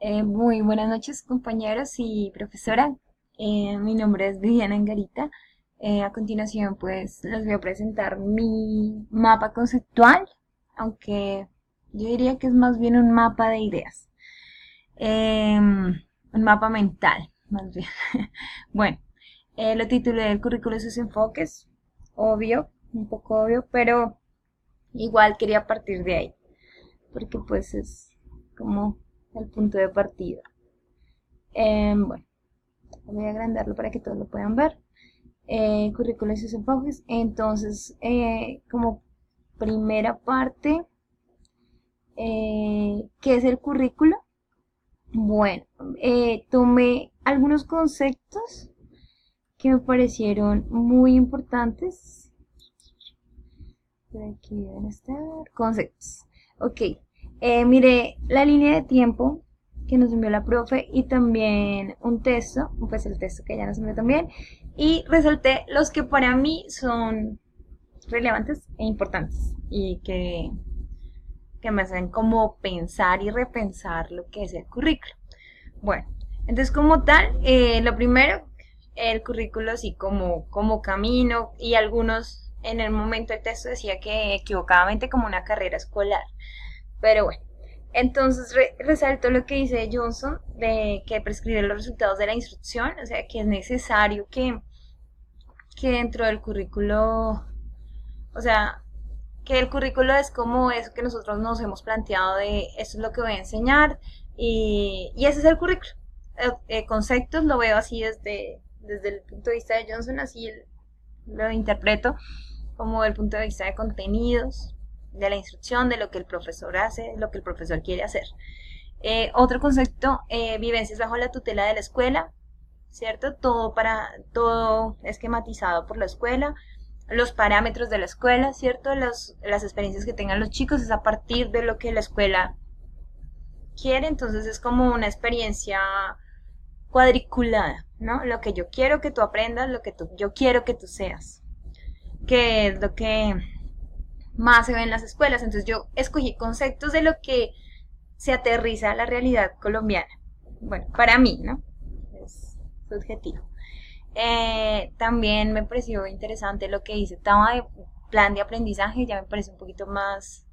Muy buenas noches, compañeros y profesora. Mi nombre es Viviana Angarita. A continuación, pues, les voy a presentar mi mapa conceptual, aunque yo diría que es más bien un mapa de ideas. Un mapa mental, más bien. Bueno, lo titulé El currículo y sus enfoques. Obvio, un poco obvio, pero igual quería partir de ahí, porque pues es como el punto de partida. Bueno, voy a agrandarlo para que todos lo puedan ver. Currículos y sus enfoques. Entonces, como primera parte, ¿qué es el currículo? Bueno, tomé algunos conceptos que me parecieron muy importantes. Por aquí deben estar. Conceptos. Ok. Miré la línea de tiempo que nos envió la profe y también un texto, pues el texto que ella nos envió también, y resalté los que para mí son relevantes e importantes y que me hacen como pensar y repensar lo que es el currículo. Bueno, entonces como tal, lo primero, el currículo sí como camino y algunos en el momento del texto decía que equivocadamente como una carrera escolar. Pero bueno, entonces resalto lo que dice Johnson de que prescribe los resultados de la instrucción, o sea que es necesario que dentro del currículo, o sea, que el currículo es como eso que nosotros nos hemos planteado de esto es lo que voy a enseñar y ese es el currículo. Conceptos lo veo así desde el punto de vista de Johnson, así lo interpreto como el punto de vista de contenidos, de la instrucción, de lo que el profesor hace, lo que el profesor quiere hacer. Otro concepto, vivencias bajo la tutela de la escuela, ¿cierto? Todo esquematizado por la escuela, los parámetros de la escuela, ¿cierto? Las experiencias que tengan los chicos es a partir de lo que la escuela quiere, entonces es como una experiencia cuadriculada, ¿no? Lo que yo quiero que tú aprendas, lo que yo quiero que tú seas, que es lo que más se ve en las escuelas. Entonces yo escogí conceptos de lo que se aterriza a la realidad colombiana. Bueno, para mí, ¿no? Es subjetivo. También me pareció interesante lo que dice Tama de plan de aprendizaje, ya me parece un poquito más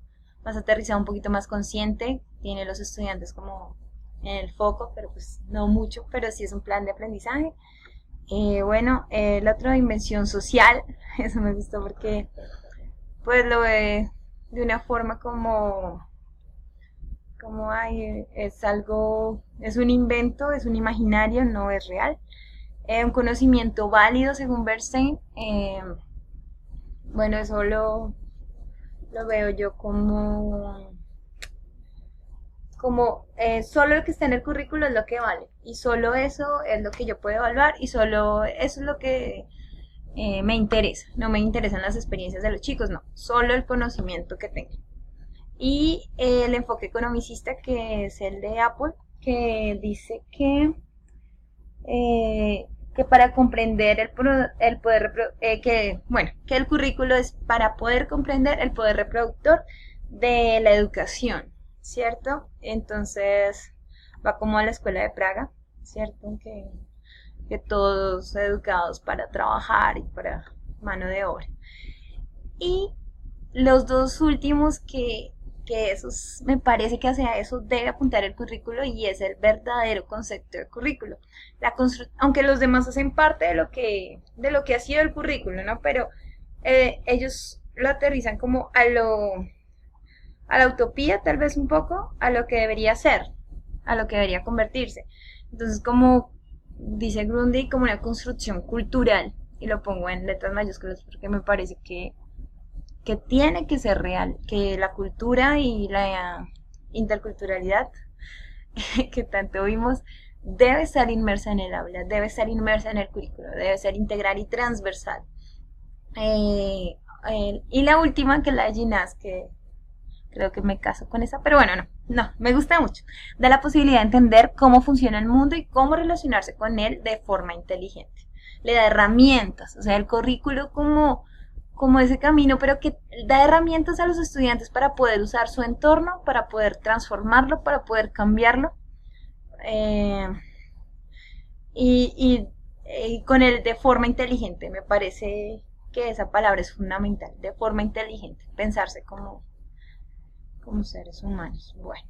aterrizado, un poquito más consciente, tiene los estudiantes como en el foco, pero pues no mucho, pero sí es un plan de aprendizaje. Bueno, el otro, invención social, eso me gustó porque pues lo ve de una forma como ay, es algo, es un invento, es un imaginario, no es real. Un conocimiento válido según Bernstein, bueno, eso lo veo yo como solo lo que está en el currículo es lo que vale y solo eso es lo que yo puedo evaluar y solo eso es lo que me interesa, no me interesan las experiencias de los chicos, no, solo el conocimiento que tengo. Y el enfoque economicista que es el de Apple, que dice que para comprender el poder, bueno, que el currículo es para poder comprender el poder reproductor de la educación, ¿cierto? Entonces va como a la escuela de Praga, ¿cierto? Que todos educados para trabajar y para mano de obra. Y los dos últimos que esos, me parece que hacia eso debe apuntar el currículo y es el verdadero concepto de currículo. Aunque los demás hacen parte de lo que ha sido el currículo, ¿no? Pero ellos lo aterrizan como a la utopía, tal vez un poco, a lo que debería ser, a lo que debería convertirse. Entonces, como dice Grundy, como una construcción cultural, y lo pongo en letras mayúsculas porque me parece que tiene que ser real, que la cultura y la interculturalidad que tanto vimos debe estar inmersa en el aula, debe estar inmersa en el currículo, debe ser integral y transversal. Eh, y la última, que es la de Ginás, que creo que me caso con esa, pero bueno, no, me gusta mucho. Da la posibilidad de entender cómo funciona el mundo y cómo relacionarse con él de forma inteligente. Le da herramientas, o sea, el currículo como ese camino, pero que da herramientas a los estudiantes para poder usar su entorno, para poder transformarlo, para poder cambiarlo eh, y con el de forma inteligente. Me parece que esa palabra es fundamental, de forma inteligente, pensarse como seres humanos. Bueno,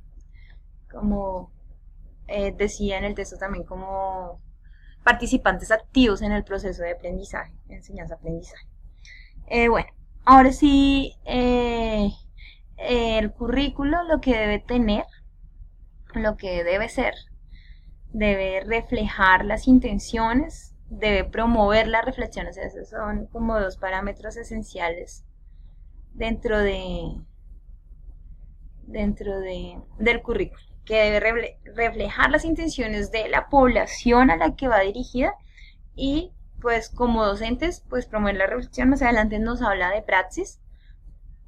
como decía en el texto también, como participantes activos en el proceso de aprendizaje, enseñanza-aprendizaje. Bueno, ahora sí, el currículo lo que debe tener, lo que debe ser, debe reflejar las intenciones, debe promover la reflexión, o sea, esos son como dos parámetros esenciales dentro del currículo, que debe reflejar las intenciones de la población a la que va dirigida y pues como docentes pues promover la reflexión. Más adelante nos habla de praxis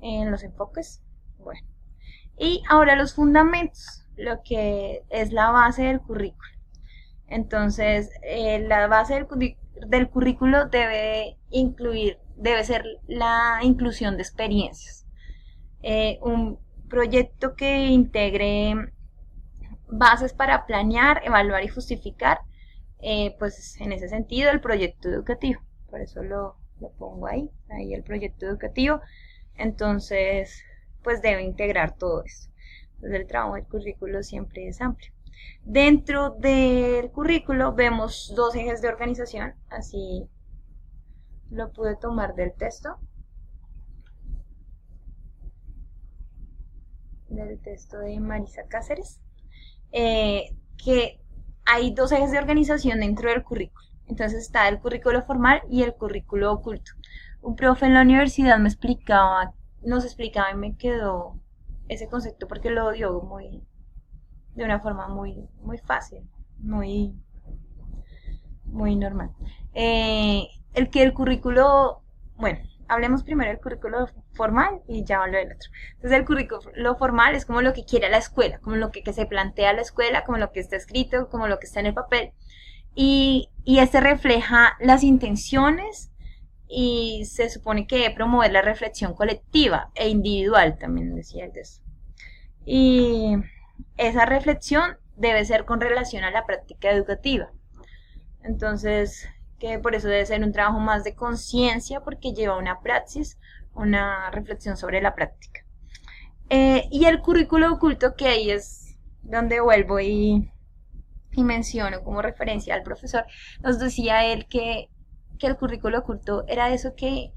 en los enfoques. Bueno, y ahora los fundamentos, lo que es la base del currículo. Entonces, la base del currículo debe ser la inclusión de experiencias. Un proyecto que integre bases para planear, evaluar y justificar, pues en ese sentido el proyecto educativo. Por eso lo pongo ahí el proyecto educativo. Entonces, pues debe integrar todo esto. Entonces, el trabajo del currículo siempre es amplio. Dentro del currículo vemos dos ejes de organización, así lo pude tomar del texto de Marisa Cáceres, que hay dos ejes de organización dentro del currículo. Entonces está el currículo formal y el currículo oculto. Un profe en la universidad nos explicaba y me quedó ese concepto porque lo dio de una forma muy fácil, muy, muy normal. El currículo, bueno, hablemos primero del currículo formal y ya hablo del otro. Entonces el currículo formal es como lo que quiere la escuela, como lo que se plantea la escuela, como lo que está escrito, como lo que está en el papel. Y este refleja las intenciones y se supone que debe promover la reflexión colectiva e individual, también decía el texto. Y esa reflexión debe ser con relación a la práctica educativa. Entonces, que por eso debe ser un trabajo más de conciencia porque lleva una praxis, una reflexión sobre la práctica. Y el currículo oculto, que ahí es donde vuelvo y menciono como referencia al profesor, nos decía él que el currículo oculto era eso que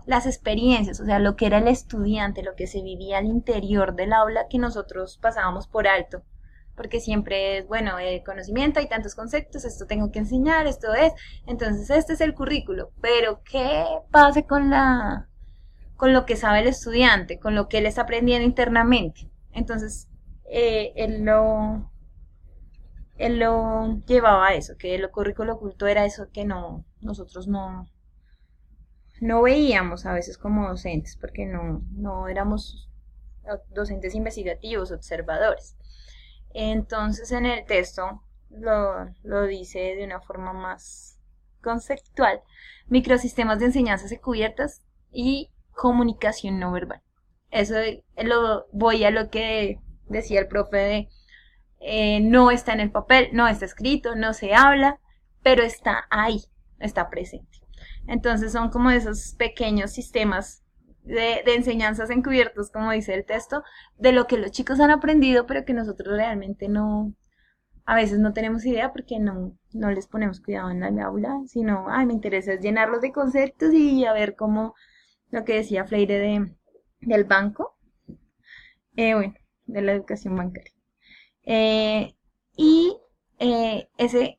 las experiencias, o sea, lo que era el estudiante, lo que se vivía al interior del aula que nosotros pasábamos por alto, porque siempre es, bueno, conocimiento, hay tantos conceptos, esto tengo que enseñar, esto es, entonces este es el currículo, pero ¿qué pasa con lo que sabe el estudiante, con lo que él está aprendiendo internamente? Entonces, él lo llevaba a eso, que el currículo oculto era eso que nosotros no veíamos a veces como docentes, porque no éramos docentes observadores. Entonces en el texto lo dice de una forma más conceptual: microsistemas de enseñanzas encubiertas y comunicación no verbal. Eso voy a lo que decía el profe de no está en el papel, no está escrito, no se habla, pero está ahí, está presente. Entonces son como esos pequeños sistemas de enseñanzas encubiertos, como dice el texto, de lo que los chicos han aprendido, pero que nosotros realmente a veces no tenemos idea porque no les ponemos cuidado en la aula, sino, me interesa es llenarlos de conceptos y a ver cómo, lo que decía Freire del banco, bueno, de la educación bancaria. Y ese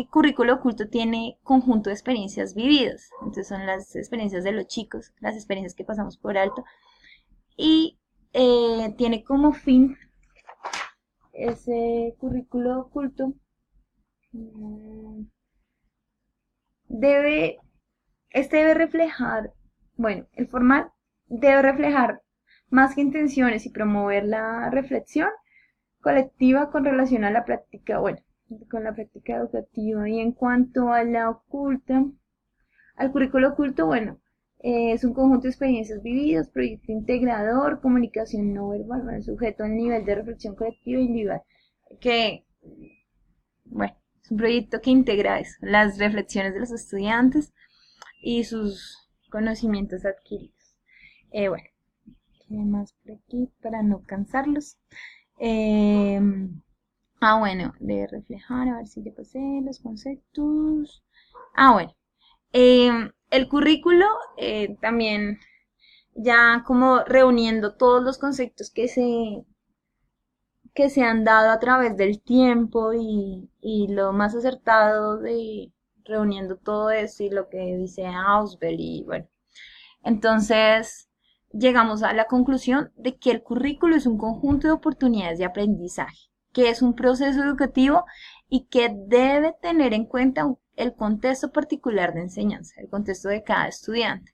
currículo oculto tiene conjunto de experiencias vividas. Entonces son las experiencias de los chicos, las experiencias que pasamos por alto. Y tiene como fin ese currículo oculto. Debe reflejar, bueno, el formal debe reflejar más que intenciones y promover la reflexión colectiva con relación a la práctica, bueno, con la práctica educativa. Y en cuanto a la oculta, al currículo oculto, bueno, es un conjunto de experiencias vividas, proyecto integrador, comunicación no verbal, bueno, sujeto al nivel de reflexión colectiva e individual, que bueno, es un proyecto que integra eso, las reflexiones de los estudiantes y sus conocimientos adquiridos. Bueno, ¿qué más por aquí para no cansarlos? Eh, bueno, de reflejar, a ver si ya pasé los conceptos. Bueno, el currículo también ya como reuniendo todos los conceptos que se han dado a través del tiempo y lo más acertado de reuniendo todo eso y lo que dice Ausberg y bueno. Entonces, llegamos a la conclusión de que el currículo es un conjunto de oportunidades de aprendizaje, que es un proceso educativo y que debe tener en cuenta el contexto particular de enseñanza, el contexto de cada estudiante.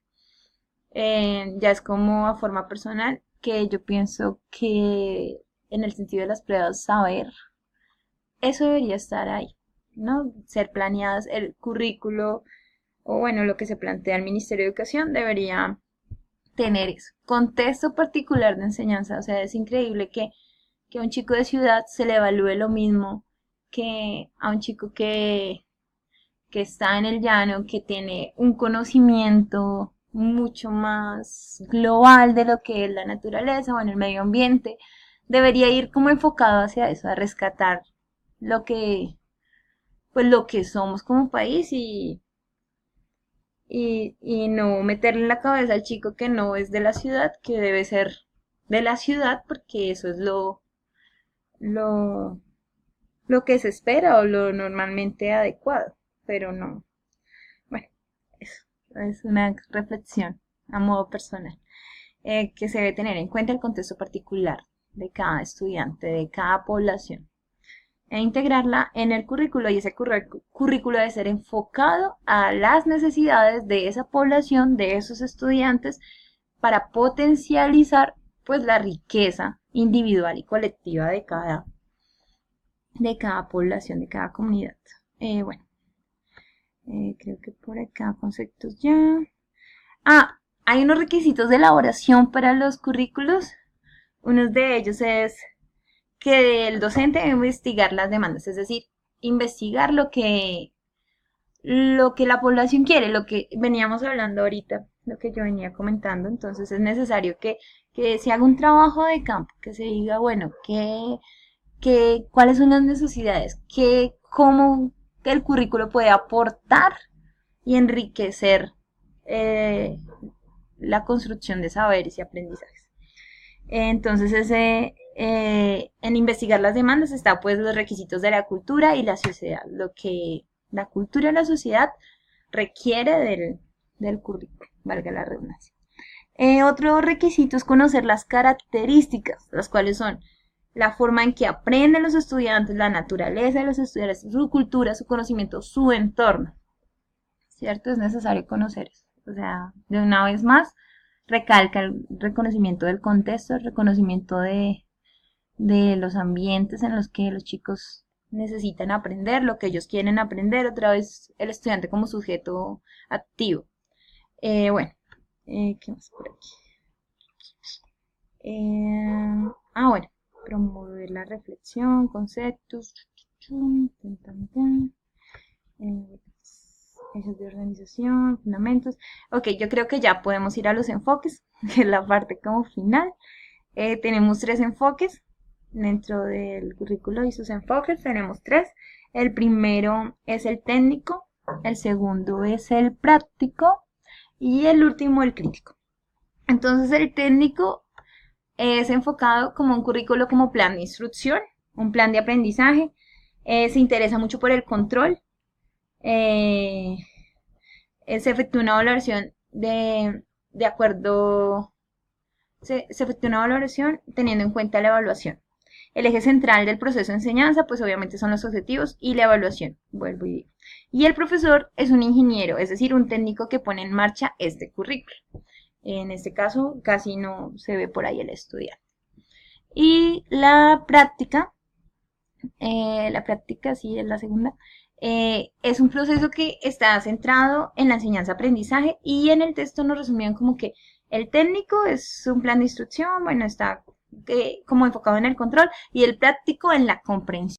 Ya es como a forma personal que yo pienso que en el sentido de las pruebas saber, eso debería estar ahí, ¿no? Ser planeadas, el currículo o bueno, lo que se plantea el Ministerio de Educación debería tener eso. Contexto particular de enseñanza, o sea, es increíble que a un chico de ciudad se le evalúe lo mismo que a un chico que está en el llano, que tiene un conocimiento mucho más global de lo que es la naturaleza, bueno, el medio ambiente, debería ir como enfocado hacia eso, a rescatar lo que, pues lo que somos como país y no meterle en la cabeza al chico que no es de la ciudad, que debe ser de la ciudad, porque eso es lo, lo que se espera o lo normalmente adecuado, pero no. Bueno, eso es una reflexión a modo personal, que se debe tener en cuenta el contexto particular de cada estudiante, de cada población, e integrarla en el currículo y ese currículo debe ser enfocado a las necesidades de esa población, de esos estudiantes, para potencializar pues la riqueza individual y colectiva de cada población, de cada comunidad. Bueno, creo que por acá conceptos ya. Hay unos requisitos de elaboración para los currículos. Uno de ellos es que el docente debe investigar las demandas, es decir, investigar lo que la población quiere, lo que veníamos hablando ahorita, lo que yo venía comentando. Entonces es necesario que se haga un trabajo de campo, que se diga, bueno, cuáles son las necesidades, cómo el currículo puede aportar y enriquecer eh, la construcción de saberes y aprendizajes. Entonces, en investigar las demandas está pues los requisitos de la cultura y la sociedad, lo que la cultura y la sociedad requiere del currículo, valga la redundancia. Otro requisito es conocer las características, las cuales son la forma en que aprenden los estudiantes, la naturaleza de los estudiantes, su cultura, su conocimiento, su entorno. ¿Cierto? Es necesario conocer eso. O sea, de una vez más, recalca el reconocimiento del contexto, el reconocimiento de los ambientes en los que los chicos necesitan aprender, lo que ellos quieren aprender, otra vez el estudiante como sujeto activo. Bueno, ¿qué más por aquí? Bueno, promover la reflexión, conceptos, ejes de organización, fundamentos. Ok, yo creo que ya podemos ir a los enfoques, que es la parte como final. Tenemos 3 enfoques dentro del currículo y sus enfoques, tenemos 3. El primero es el técnico, el segundo es el práctico y el último el crítico. Entonces el técnico es enfocado como un currículo como plan de instrucción, un plan de aprendizaje, se interesa mucho por el control, se efectúa una valoración de acuerdo, se efectúa una valoración teniendo en cuenta la evaluación. El eje central del proceso de enseñanza, pues obviamente son los objetivos y la evaluación, vuelvo y digo. Y el profesor es un ingeniero, es decir, un técnico que pone en marcha este currículo. En este caso, casi no se ve por ahí el estudiante. Y la práctica sí es la segunda, es un proceso que está centrado en la enseñanza-aprendizaje y en el texto nos resumían como que el técnico es un plan de instrucción, bueno, está como enfocado en el control y el práctico en la comprensión.